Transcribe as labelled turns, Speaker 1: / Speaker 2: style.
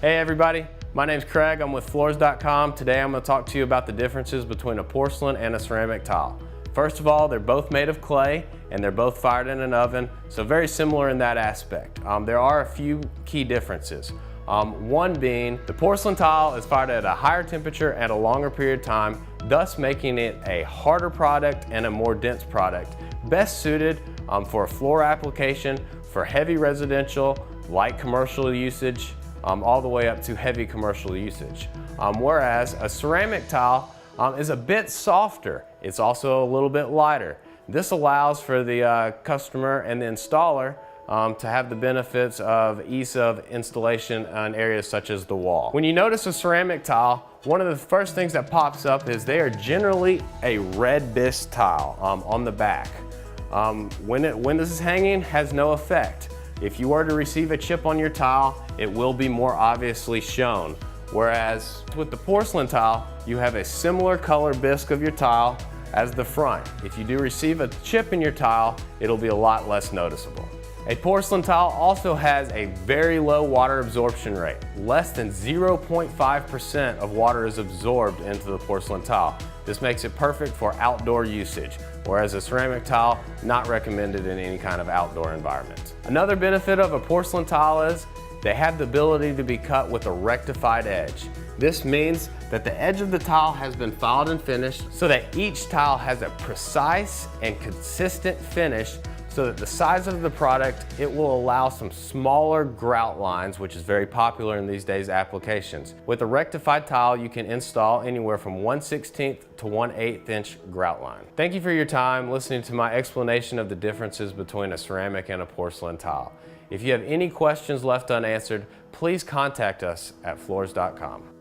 Speaker 1: Hey everybody, my name's Craig. I'm with FLOORZZ.com. Today I'm going to talk to you about the differences between a porcelain and a ceramic tile. First of all, they're both made of clay and they're both fired in an oven, so very similar in that aspect. There are a few key differences. One being the porcelain tile is fired at a higher temperature at a longer period of time, thus making it a harder product and a more dense product. Best suited for a floor application, for heavy residential, light commercial usage, all the way up to heavy commercial usage. Whereas a ceramic tile is a bit softer. It's also a little bit lighter. This allows for the customer and the installer to have the benefits of ease of installation on areas such as the wall. When you notice a ceramic tile, one of the first things that pops up is they are generally a red bisque tile on the back. When this is hanging, has no effect. If you were to receive a chip on your tile, it will be more obviously shown. Whereas with the porcelain tile, you have a similar color bisque of your tile as the front. If you do receive a chip in your tile, it'll be a lot less noticeable. A porcelain tile also has a very low water absorption rate. Less than 0.5% of water is absorbed into the porcelain tile. This makes it perfect for outdoor usage, whereas a ceramic tile, not recommended in any kind of outdoor environment. Another benefit of a porcelain tile is they have the ability to be cut with a rectified edge. This means that the edge of the tile has been filed and finished so that each tile has a precise and consistent finish, so that the size of the product, it will allow some smaller grout lines, which is very popular in these days applications. With a rectified tile, you can install anywhere from 1/16 to 1/8 inch grout line. Thank you for your time listening to my explanation of the differences between a ceramic and a porcelain tile. If you have any questions left unanswered, please contact us at FLOORZZ.com.